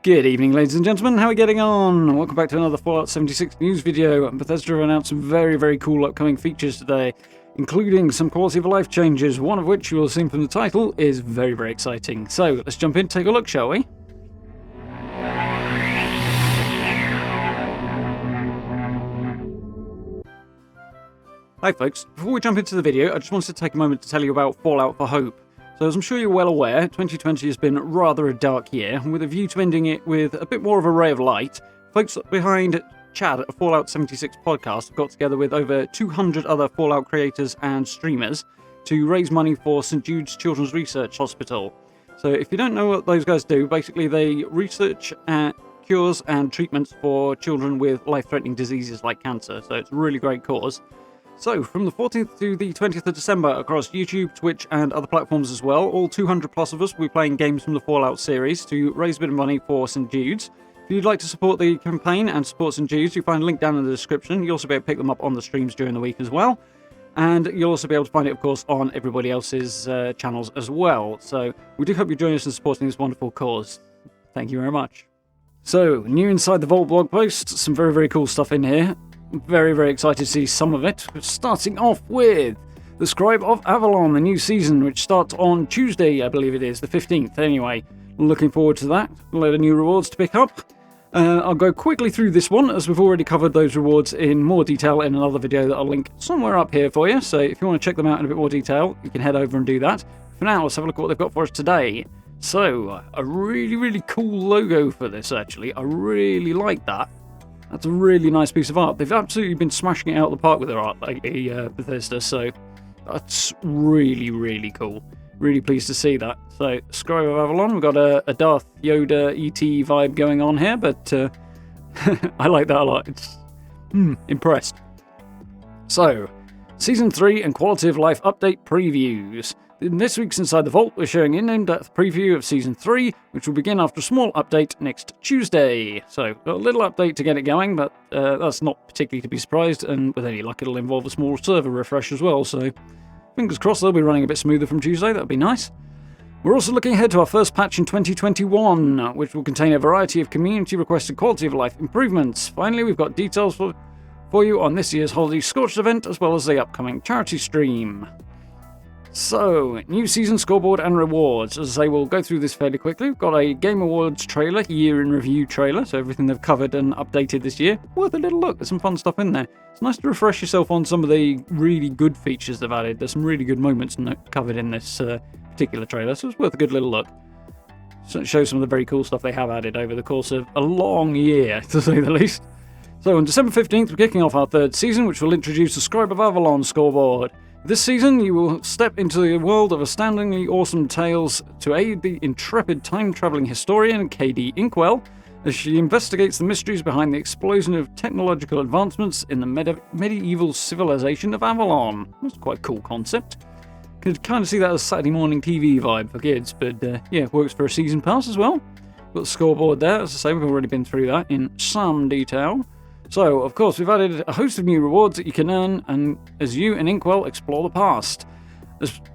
Good evening, ladies and gentlemen. How are we getting on? Welcome back to another Fallout 76 news video. Bethesda have announced some very cool upcoming features today, including some quality of life changes, one of which you will have seen from the title is very exciting. So let's jump in, take a look, shall we? Hi folks, before we jump into the video, I just wanted to take a moment to tell you about Fallout for Hope. So as I'm sure you're well aware, 2020 has been rather a dark year, and with a view to ending it with a bit more of a ray of light, folks behind Chad, a Fallout 76 podcast, have got together with over 200 other Fallout creators and streamers to raise money for St. Jude's Children's Research Hospital. So if you don't know what those guys do, basically they research cures and treatments for children with life-threatening diseases like cancer, so it's a really great cause. So, from the 14th to the 20th of December across YouTube, Twitch and other platforms as well, all 200 plus of us will be playing games from the Fallout series to raise a bit of money for St. Jude's. If you'd like to support the campaign and support St. Jude's, you'll find a link down in the description. You'll also be able to pick them up on the streams during the week as well. And you'll also be able to find it, of course, on everybody else's channels as well. So, we do hope you join us in supporting this wonderful cause. Thank you very much. So, new Inside the Vault blog post, some very cool stuff in here. Very excited to see some of it. Starting off with the Scribe of Avalon, the new season, which starts on Tuesday, I believe it is, the 15th anyway. Looking forward to that. A load of new rewards to pick up. I'll go quickly through this one, as we've already covered those rewards in more detail in another video that I'll link somewhere up here for you. So if you want to check them out in a bit more detail, you can head over and do that. For now, let's have a look at what they've got for us today. So, a really cool logo for this, actually. I really like that. That's a really nice piece of art. They've absolutely been smashing it out of the park with their art lately, Bethesda, so that's really cool. Really pleased to see that. So, Scribe of Avalon, we've got a Darth, Yoda, E.T. vibe going on here, but I like that a lot. It's impressed. So, Season 3 and Quality of Life Update Previews. In this week's Inside the Vault, we're showing an in-depth preview of Season 3, which will begin after a small update next Tuesday. So, got a little update to get it going, but that's not particularly to be surprised, and with any luck it'll involve a small server refresh as well, so fingers crossed they'll be running a bit smoother from Tuesday, that'd be nice. We're also looking ahead to our first patch in 2021, which will contain a variety of community-requested quality of life improvements. Finally, we've got details for you on this year's holiday Scorched event, as well as the upcoming charity stream. So, new season Scoreboard and Rewards. As I say, we'll go through this fairly quickly. We've got a Game Awards trailer, year in review trailer, so everything they've covered and updated this year. Worth a little look, there's some fun stuff in there. It's nice to refresh yourself on some of the really good features they've added. There's some really good moments covered in this particular trailer, so it's worth a good little look. So it shows some of the very cool stuff they have added over the course of a long year, to say the least. So on December 15th, we're kicking off our third season, which will introduce the Scribe of Avalon scoreboard. This season, you will step into the world of astoundingly awesome tales to aid the intrepid time-traveling historian K.D. Inkwell as she investigates the mysteries behind the explosion of technological advancements in the medieval civilization of Avalon. That's quite a cool concept. Could kind of see that as a Saturday morning TV vibe for kids, but yeah, it works for a season pass as well. Got the scoreboard there, as I say, we've already been through that in some detail. So, of course, we've added a host of new rewards that you can earn and as you and Inkwell explore the past.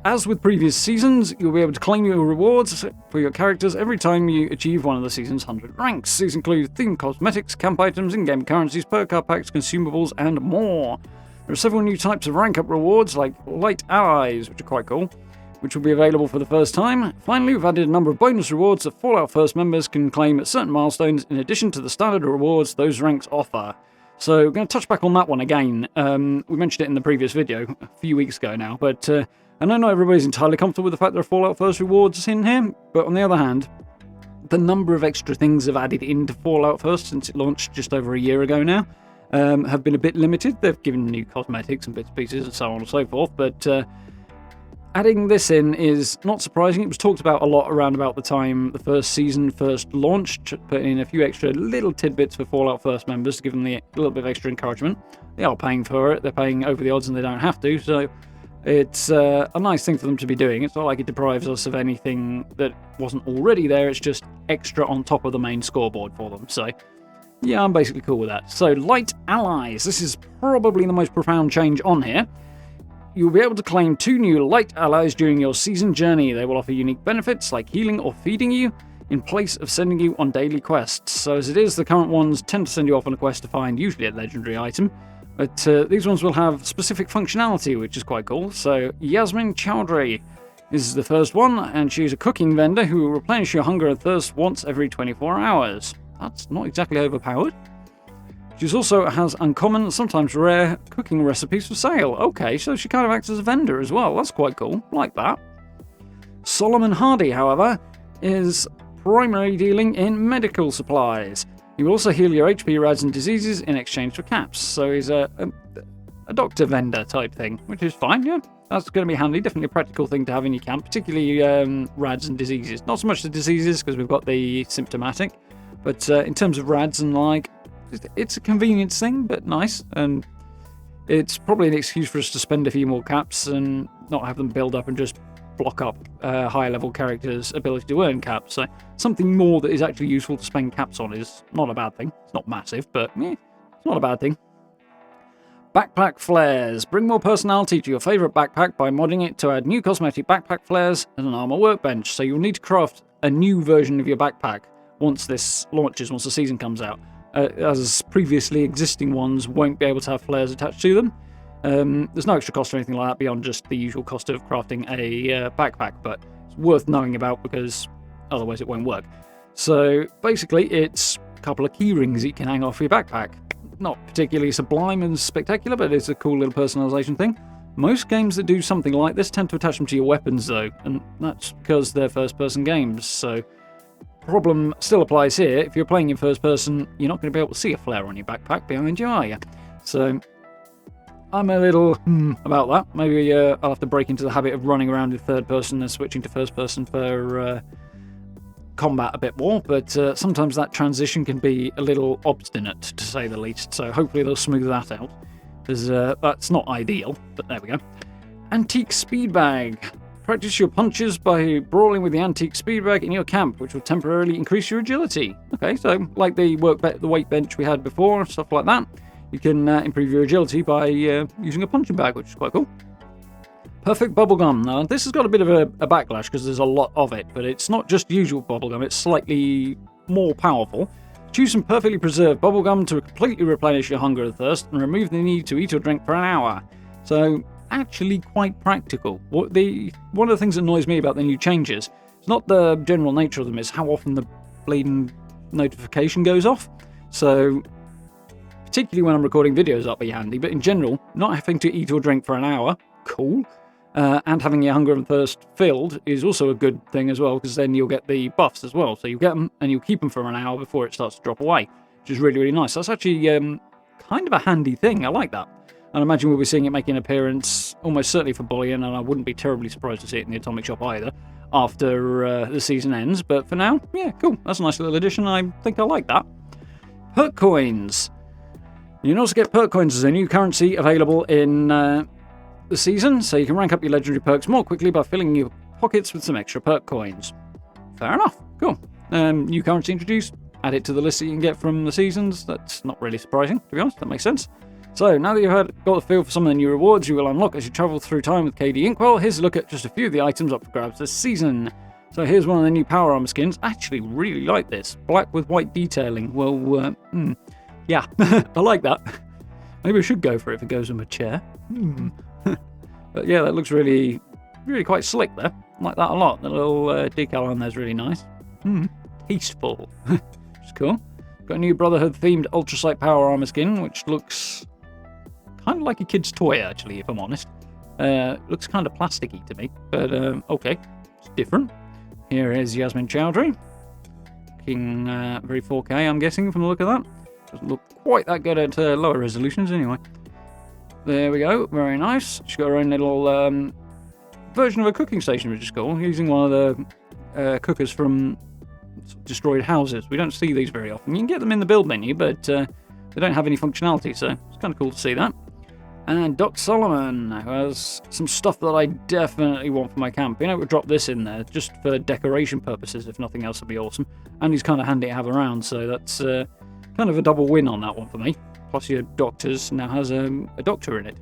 As with previous seasons, you'll be able to claim your rewards for your characters every time you achieve one of the season's 100 ranks. These include themed cosmetics, camp items, in-game currencies, perk packs, consumables, and more. There are several new types of rank-up rewards like Light Allies, which are quite cool, which will be available for the first time. Finally, we've added a number of bonus rewards that Fallout First members can claim at certain milestones in addition to the standard rewards those ranks offer. So, we're going to touch back on that one again. We mentioned it in the previous video a few weeks ago now, but I know not everybody's entirely comfortable with the fact there are Fallout First rewards in here, but on the other hand, the number of extra things they've added into Fallout First since it launched just over a year ago now have been a bit limited. They've given new cosmetics and bits and pieces and so on and so forth, but adding this in is not surprising. It was talked about a lot around about the time the first season first launched, putting in a few extra little tidbits for Fallout First members to give them a little bit of extra encouragement. They are paying for it. They're paying over the odds and they don't have to, so it's a nice thing for them to be doing. It's not like it deprives us of anything that wasn't already there. It's just extra on top of the main scoreboard for them. So, yeah, I'm basically cool with that. So, Light Allies. This is probably the most profound change on here. You'll be able to claim 2 new Light Allies during your season journey. They will offer unique benefits like healing or feeding you. in place of sending you on daily quests. So as it is, the current ones tend to send you off on a quest to find usually a legendary item, but these ones will have specific functionality, which is quite cool. So Yasmin Chowdhury is the first one, and she's a cooking vendor who will replenish your hunger and thirst once every 24 hours. That's not exactly overpowered. She also has uncommon, sometimes rare, cooking recipes for sale. Okay, so she kind of acts as a vendor as well. That's quite cool. Like that. Solomon Hardy, however, is primarily dealing in medical supplies. He will also heal your HP, rads, and diseases in exchange for caps. So he's a doctor vendor type thing, which is fine, yeah. That's going to be handy. Definitely a practical thing to have in your camp, particularly rads and diseases. Not so much the diseases, because we've got the symptomatic, but in terms of rads and like, it's a convenience thing, but nice. And it's probably an excuse for us to spend a few more caps and not have them build up and just block up higher level characters' ability to earn caps. So something more that is actually useful to spend caps on is not a bad thing. It's not massive, but it's not a bad thing. Backpack flares. Bring more personality to your favourite backpack by modding it to add new cosmetic backpack flares and an armor workbench. So you'll need to craft a new version of your backpack once this launches, once the season comes out. As previously existing ones won't be able to have flares attached to them. There's no extra cost or anything like that beyond just the usual cost of crafting a backpack, but it's worth knowing about because otherwise it won't work. So basically it's a couple of key rings that you can hang off your backpack. Not particularly sublime and spectacular, but it's a cool little personalization thing. Most games that do something like this tend to attach them to your weapons though, and that's because they're first-person games, so problem still applies here. If you're playing in first person, you're not going to be able to see a flare on your backpack behind you, are you? So I'm a little about that. Maybe I'll have to break into the habit of running around in third person and switching to first person for combat a bit more, but sometimes that transition can be a little obstinate, to say the least, so hopefully they'll smooth that out, because that's not ideal, but there we go. Antique Speed Bag. Practice your punches by brawling with the Antique Speed Bag in your camp, which will temporarily increase your agility. Okay, so like the weight bench we had before, stuff like that, you can improve your agility by using a punching bag, which is quite cool. Perfect bubblegum. Now, this has got a bit of a backlash because there's a lot of it, but it's not just usual bubblegum, it's slightly more powerful. Choose some perfectly preserved bubblegum to completely replenish your hunger and thirst and remove the need to eat or drink for an hour. So, actually quite practical. One of the things that annoys me about the new changes, it's not the general nature of them, it's how often the bleeding notification goes off. So, particularly when I'm recording videos, that'll be handy, but in general, not having to eat or drink for an hour, cool. And having your hunger and thirst filled is also a good thing as well, because then you'll get the buffs as well. So you get them and you'll keep them for an hour before it starts to drop away, which is really, really nice. That's actually kind of a handy thing. I like that. And I imagine we'll be seeing it make an appearance almost certainly for Bullion, and I wouldn't be terribly surprised to see it in the Atomic Shop either after the season ends. But for now, yeah, cool. That's a nice little addition. I think I like that. Perk coins. You can also get perk coins as a new currency available in the season, so you can rank up your legendary perks more quickly by filling your pockets with some extra perk coins. Fair enough. Cool. New currency introduced. Add it to the list that you can get from the seasons. That's not really surprising, to be honest. That makes sense. So, now that you've got the feel for some of the new rewards you will unlock as you travel through time with KD Inkwell, here's a look at just a few of the items up for grabs this season. So here's one of the new power armor skins. I actually really like this. Black with white detailing. Well, yeah, I like that. Maybe I should go for it if it goes in my chair. But yeah, that looks really, really quite slick there. I like that a lot. The little decal on there is really nice. Tasteful. Which is cool. Got a new Brotherhood-themed Ultrasight Power Armor skin, which looks kind of like a kid's toy, actually, if I'm honest. Looks kind of plasticky to me, but okay. It's different. Here is Yasmin Chowdhury. Looking very 4K, I'm guessing, from the look of that. Doesn't look quite that good at lower resolutions, anyway. There we go. Very nice. She's got her own little version of a cooking station, which is cool, using one of the cookers from destroyed houses. We don't see these very often. You can get them in the build menu, but they don't have any functionality, so it's kind of cool to see that. And Doc Solomon has some stuff that I definitely want for my camp. You know, we'll drop this in there just for decoration purposes, if nothing else would be awesome. And he's kind of handy to have around, so that's kind of a double win on that one for me. Plus your doctors now has a doctor in it.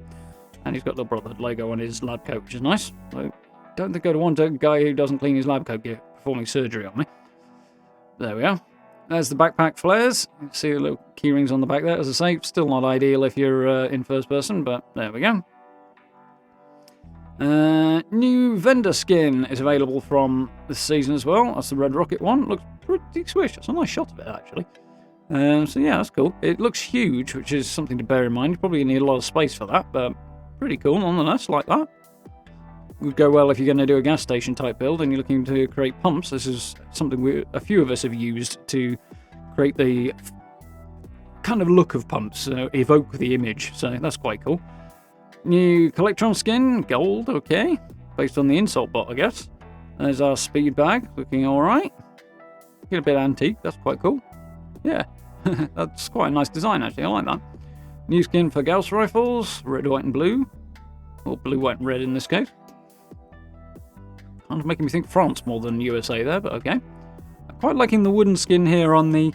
And he's got the Brotherhood logo on his lab coat, which is nice. So don't think I'd want a guy who doesn't clean his lab coat performing surgery on me. There we are. There's the backpack flares. You can see the little key rings on the back there. As I say, still not ideal if you're in first person, but there we go. New vendor skin is available from this season as well. That's the Red Rocket one. Looks pretty swish. It's a nice shot of it, actually. So yeah, that's cool. It looks huge, which is something to bear in mind. You probably need a lot of space for that, but pretty cool nonetheless, like that. Would go well if you're going to do a gas station type build and you're looking to create pumps. This is something a few of us have used to create the kind of look of pumps, evoke the image, so that's quite cool. New Collectron skin, gold, okay, based on the insult bot, I guess. There's our speed bag, looking alright. Get a bit antique, that's quite cool. Yeah, that's quite a nice design actually, I like that. New skin for Gauss rifles, red, white and blue. Or blue, white and red in this case. Kind of making me think France more than USA there, but okay. I'm quite liking the wooden skin here on the...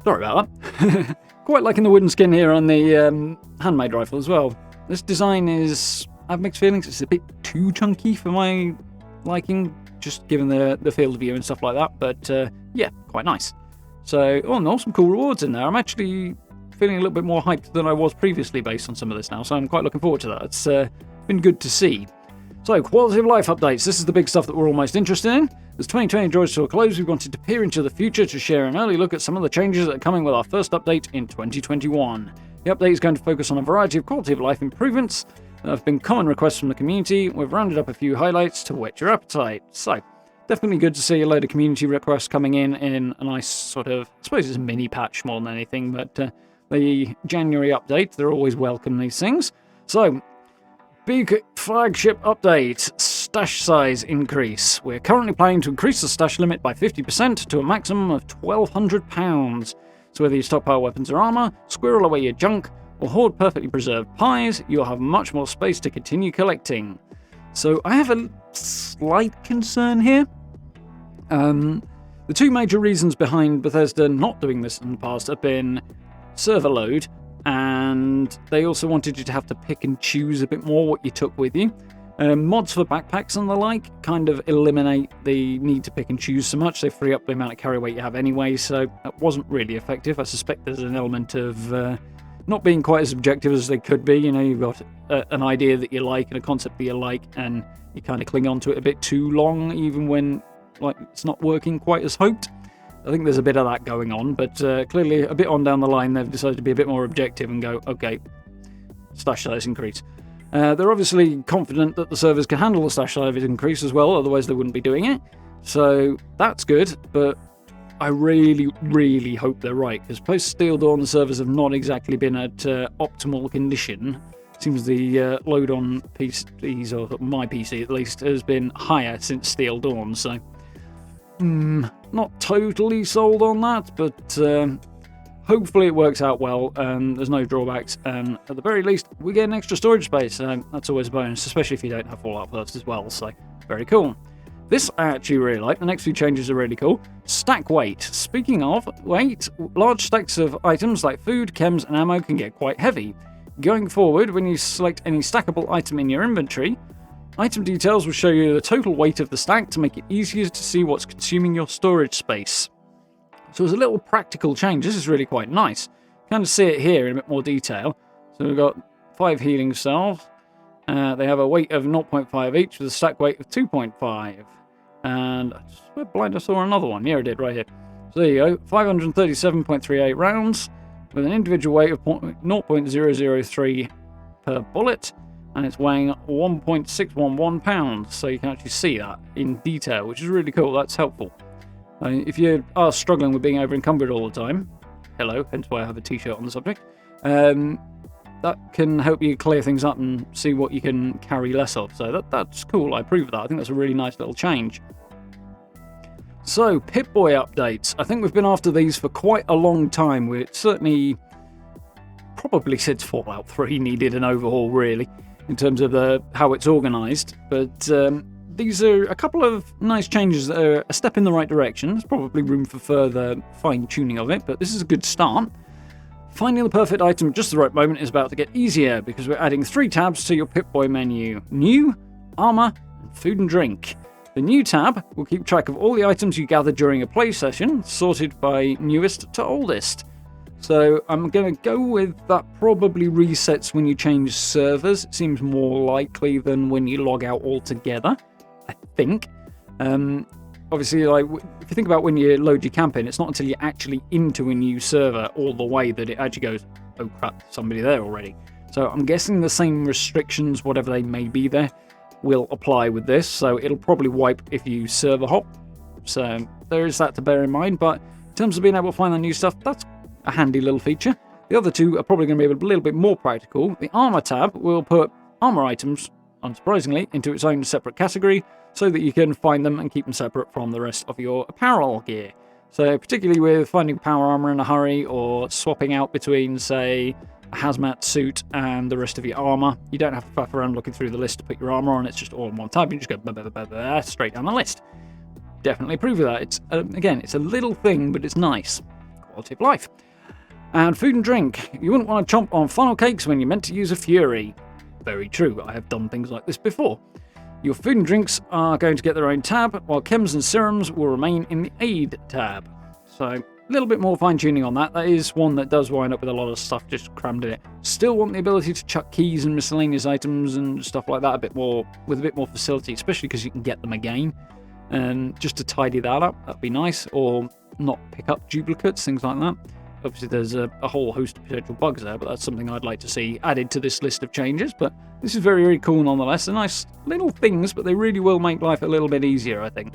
Sorry about that. Quite liking the wooden skin here on the handmade rifle as well. This design is... I have mixed feelings. It's a bit too chunky for my liking, just given the field of view and stuff like that. But yeah, quite nice. So, oh no, some cool rewards in there. I'm actually feeling a little bit more hyped than I was previously based on some of this now, so I'm quite looking forward to that. It's been good to see. So, quality of life updates. This is the big stuff that we're all most interested in. As 2020 draws to a close, we wanted to peer into the future to share an early look at some of the changes that are coming with our first update in 2021. The update is going to focus on a variety of quality of life improvements that have been common requests from the community. We've rounded up a few highlights to whet your appetite. So, definitely good to see a load of community requests coming in a nice sort of, I suppose it's a mini patch more than anything, but the January update, they're always welcome, these things. So, big flagship update, stash size increase. We're currently planning to increase the stash limit by 50% to a maximum of £1,200. So whether you stockpile weapons or armor, squirrel away your junk, or hoard perfectly preserved pies, you'll have much more space to continue collecting. So I have a slight concern here. The two major reasons behind Bethesda not doing this in the past have been server load, and they also wanted you to have to pick and choose a bit more what you took with you. Mods for backpacks and the like kind of eliminate the need to pick and choose so much. They free up the amount of carry weight you have anyway, so that wasn't really effective. I suspect there's an element of not being quite as objective as they could be. You know, you've got an idea that you like and a concept that you like, and you kind of cling on to it a bit too long, even when it's not working quite as hoped. I think there's a bit of that going on, but clearly a bit on down the line they've decided to be a bit more objective and go, okay, stash size increase. They're obviously confident that the servers can handle the stash size increase as well, otherwise they wouldn't be doing it. So that's good, but I really, really hope they're right, because post Steel Dawn the servers have not exactly been at optimal condition. Seems the load on PCs, or my PC at least, has been higher since Steel Dawn, so... not totally sold on that, but hopefully it works out well and there's no drawbacks, and at the very least we get an extra storage space, so that's always a bonus, especially if you don't have Fallout First as well, so very cool. This I actually really like. The next few changes are really cool. Stack weight. Speaking of weight, large stacks of items like food, chems and ammo can get quite heavy. Going forward, when you select any stackable item in your inventory, item details will show you the total weight of the stack to make it easier to see what's consuming your storage space. So as a little practical change, this is really quite nice. You kind of see it here in a bit more detail. So we've got 5 healing cells. They have a weight of 0.5 each with a stack weight of 2.5. And I swear blind I saw another one. Yeah, I did right here. So there you go. 537.38 rounds with an individual weight of 0.003 per bullet. And it's weighing 1.611 pounds, so you can actually see that in detail, which is really cool. That's helpful. If you are struggling with being over encumbered all the time, hello, hence why I have a t-shirt on the subject, that can help you clear things up and see what you can carry less of. So that's cool. I approve of that. I think that's a really nice little change. So, Pip-Boy updates. I think we've been after these for quite a long time. We're certainly, probably since Fallout 3 needed an overhaul, really, in terms of how it's organised. But these are a couple of nice changes that are a step in the right direction. There's probably room for further fine-tuning of it, but this is a good start. Finding the perfect item at just the right moment is about to get easier, because we're adding 3 tabs to your Pip-Boy menu. New, Armor, and food and drink. The new tab will keep track of all the items you gather during a play session, sorted by newest to oldest. So I'm going to go with that probably resets when you change servers. It seems more likely than when you log out altogether, I think. Obviously, like if you think about when you load your camp in, it's not until you're actually into a new server all the way that it actually goes, oh crap, somebody there already. So I'm guessing the same restrictions, whatever they may be there, will apply with this. So it'll probably wipe if you server hop. So there is that to bear in mind. But in terms of being able to find the new stuff, that's a handy little feature. The other two are probably going to be a little bit more practical. The armor tab will put armor items, unsurprisingly, into its own separate category so that you can find them and keep them separate from the rest of your apparel gear. So particularly with finding power armor in a hurry or swapping out between, say, a hazmat suit and the rest of your armor, you don't have to faff around looking through the list to put your armor on. It's just all in one tab. You just go straight down the list. Definitely approve of that. It's again, it's a little thing, but it's nice. Quality of life. And food and drink. You wouldn't want to chomp on funnel cakes when you're meant to use a Fury. Very true. I have done things like this before. Your food and drinks are going to get their own tab, while chems and serums will remain in the aid tab. So a little bit more fine-tuning on that. That is one that does wind up with a lot of stuff just crammed in it. Still want the ability to chuck keys and miscellaneous items and stuff like that with a bit more facility, especially because you can get them again. And just to tidy that up, that'd be nice. Or not pick up duplicates, things like that. Obviously, there's a whole host of potential bugs there, but that's something I'd like to see added to this list of changes. But this is very, very cool nonetheless. They're nice little things, but they really will make life a little bit easier, I think.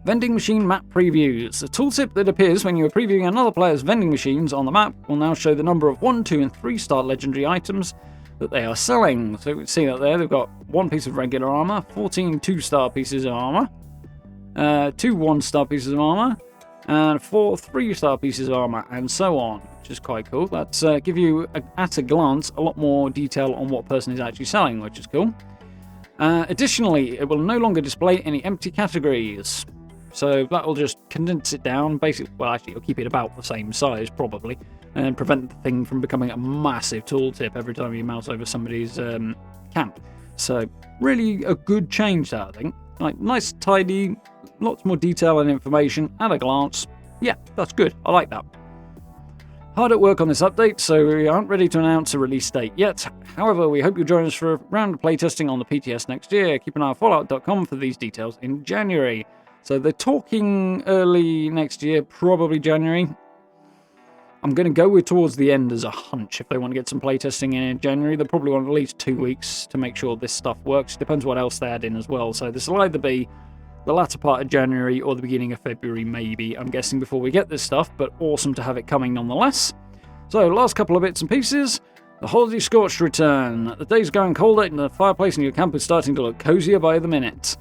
Vending machine map previews. A tooltip that appears when you are previewing another player's vending machines on the map will now show the number of 1, 2, and 3-star legendary items that they are selling. So you can see that there. They've got 1 piece of regular armor, 14 2-star pieces of armor, 2 1-star pieces of armor, and 4 3-star pieces of armor, and so on, which is quite cool. That's give you, at a glance, a lot more detail on what person is actually selling, which is cool. Additionally, it will no longer display any empty categories. So that will just condense it down. Basically, well, actually, it'll keep it about the same size, probably, and prevent the thing from becoming a massive tooltip every time you mouse over somebody's camp. So, really a good change, that, I think. Like, nice, tidy, lots more detail and information at a glance. Yeah, that's good. I like that. Hard at work on this update, so we aren't ready to announce a release date yet. However, we hope you'll join us for a round of playtesting on the PTS next year. Keep an eye on Fallout.com for these details in January. So they're talking early next year, probably January. I'm going to go with towards the end as a hunch. If they want to get some playtesting in January, they'll probably want at least 2 weeks to make sure this stuff works. Depends what else they add in as well. So this will either be the latter part of January or the beginning of February, maybe. I'm guessing before we get this stuff, but awesome to have it coming nonetheless. So last couple of bits and pieces. The holiday Scorched return. The day's going colder and the fireplace in your camp is starting to look cozier by the minute.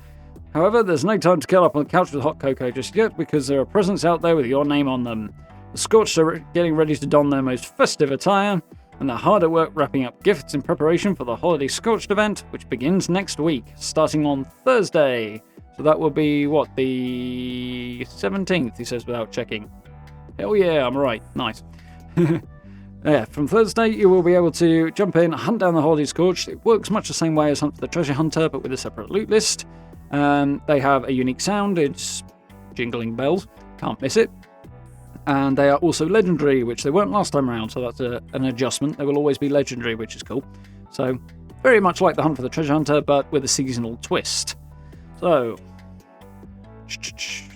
However, there's no time to curl up on the couch with hot cocoa just yet because there are presents out there with your name on them. The Scorched are getting ready to don their most festive attire, and they're hard at work wrapping up gifts in preparation for the holiday Scorched event, which begins next week, starting on Thursday. So that will be, what, the 17th, he says without checking. Hell yeah, I'm right. Nice. Yeah, from Thursday, you will be able to jump in, hunt down the holiday Scorched. It works much the same way as Hunt for the Treasure Hunter, but with a separate loot list. They have a unique sound. It's jingling bells. Can't miss it. And they are also legendary, which they weren't last time around, so that's an adjustment. They will always be legendary, which is cool. So, very much like the Hunt for the Treasure Hunter, but with a seasonal twist. So,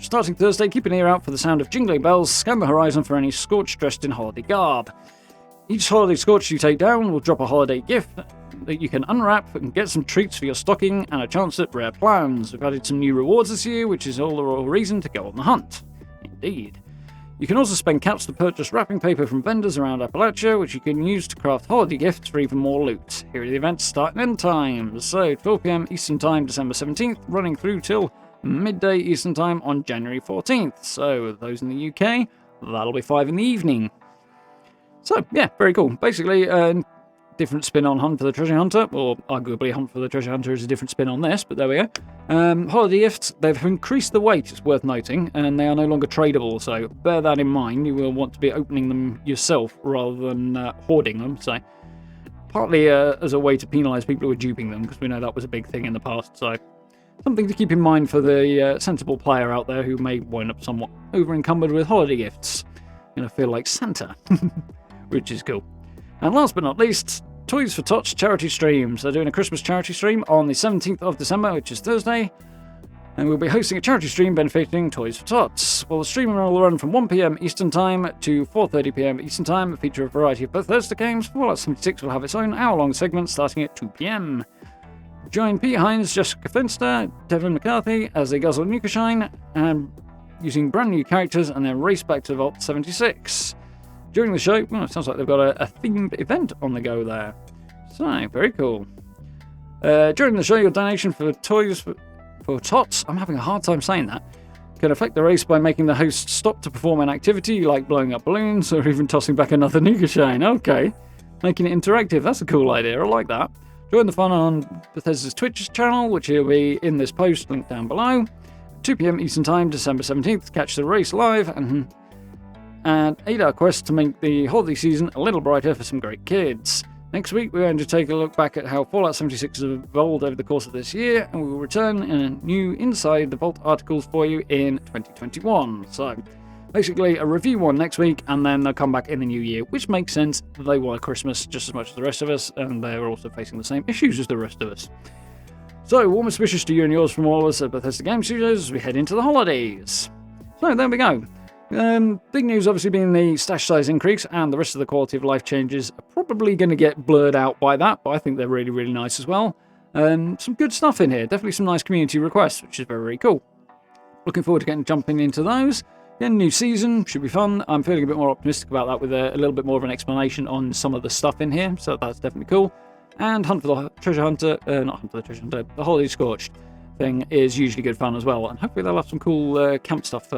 starting Thursday, keep an ear out for the sound of jingling bells. Scan the horizon for any Scorched dressed in holiday garb. Each holiday Scorched you take down will drop a holiday gift that you can unwrap and get some treats for your stocking and a chance at rare plans. We've added some new rewards this year, which is all the royal reason to go on the hunt. Indeed. You can also spend caps to purchase wrapping paper from vendors around Appalachia, which you can use to craft holiday gifts for even more loot. Here are the event's start and end times. So, 12 PM Eastern Time, December 17th, running through till midday Eastern Time on January 14th. So, those in the UK, that'll be 5 in the evening. So, yeah, very cool. Basically, different spin on Hunt for the Treasure Hunter, or arguably Hunt for the Treasure Hunter is a different spin on this, but there we go. Holiday gifts, they've increased the weight, it's worth noting, and they are no longer tradable, so bear that in mind. You will want to be opening them yourself rather than hoarding them, so partly as a way to penalise people who are duping them, because we know that was a big thing in the past, so Something to keep in mind for the sensible player out there who may wind up somewhat over-encumbered with holiday gifts. Gonna feel like Santa, which is cool. And last but not least, Toys for Tots charity streams. They're doing a Christmas charity stream on the 17th of December, which is Thursday. And we'll be hosting a charity stream benefiting Toys for Tots. Well, the stream will run from 1 PM Eastern Time to 4:30 PM Eastern Time, feature a variety of Bethesda games. Fallout 76 will have its own hour-long segment starting at 2 PM. Join Pete Hines, Jessica Finster, Devin McCarthy as they guzzle Nuka Shine, and using brand new characters, and then race back to Vault 76. During the show, well, it sounds like they've got a themed event on the go there. So, very cool. During the show, your donation for Toys for Tots, I'm having a hard time saying that, can affect the race by making the host stop to perform an activity like blowing up balloons or even tossing back another Nuka Shine. Okay, making it interactive. That's a cool idea. I like that. Join the fun on Bethesda's Twitch channel, which will be in this post, linked down below. 2 PM Eastern Time, December 17th. Catch the race live and 8-hour quest to make the holiday season a little brighter for some great kids. Next week, we're going to take a look back at how Fallout 76 has evolved over the course of this year, and we will return in a new Inside the Vault articles for you in 2021. So, basically, a review one next week, and then they'll come back in the new year, which makes sense. They want Christmas just as much as the rest of us, and they're also facing the same issues as the rest of us. So, warmest wishes to you and yours from all of us at Bethesda Game Studios as we head into the holidays. So, there we go. Big news obviously being the stash size increase, and the rest of the quality of life changes are probably going to get blurred out by that, but I think they're really, really nice as well. Some good stuff in here. Definitely some nice community requests, which is very, very cool. Looking forward to jumping into those. Again, new season, should be fun. I'm feeling a bit more optimistic about that with a little bit more of an explanation on some of the stuff in here, so that's definitely cool. And Hunt for the Treasure Hunter, not Hunt for the Treasure Hunter, the Holiday Scorched thing is usually good fun as well, and hopefully they'll have some cool camp stuff,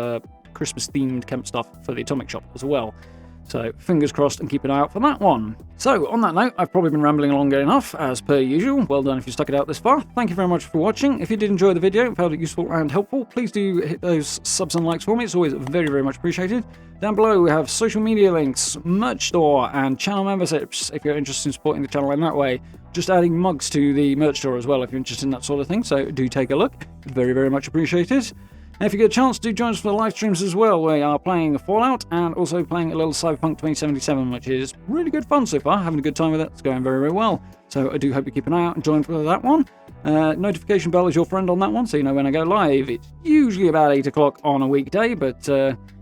Christmas-themed camp stuff for the Atomic Shop as well. So, fingers crossed and keep an eye out for that one. So, on that note, I've probably been rambling along enough, as per usual. Well done if you stuck it out this far. Thank you very much for watching. If you did enjoy the video and found it useful and helpful, please do hit those subs and likes for me. It's always very, very much appreciated. Down below, we have social media links, merch store, and channel memberships if you're interested in supporting the channel in that way. Just adding mugs to the merch store as well if you're interested in that sort of thing. So, do take a look. Very, very much appreciated. And if you get a chance, do join us for the live streams as well. We are playing Fallout and also playing a little Cyberpunk 2077, which is really good fun so far. Having a good time with it. It's going very, very well. So I do hope you keep an eye out and join for that one. Notification bell is your friend on that one, so you know when I go live. It's usually about 8 o'clock on a weekday, but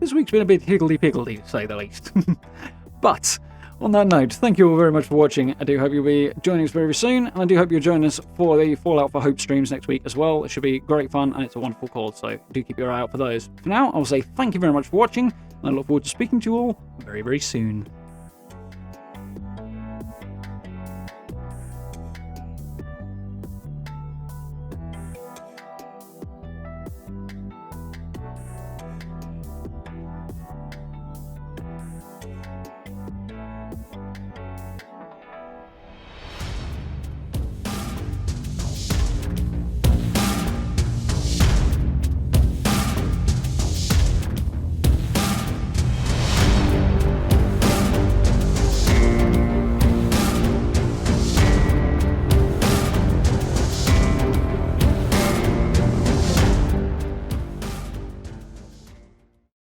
this week's been a bit higgledy-piggledy, to say the least. But on that note, thank you all very much for watching. I do hope you'll be joining us very, very soon, and I do hope you'll join us for the Fallout for Hope streams next week as well. It should be great fun, and it's a wonderful cause, so do keep your eye out for those. For now, I'll say thank you very much for watching, and I look forward to speaking to you all very, very soon.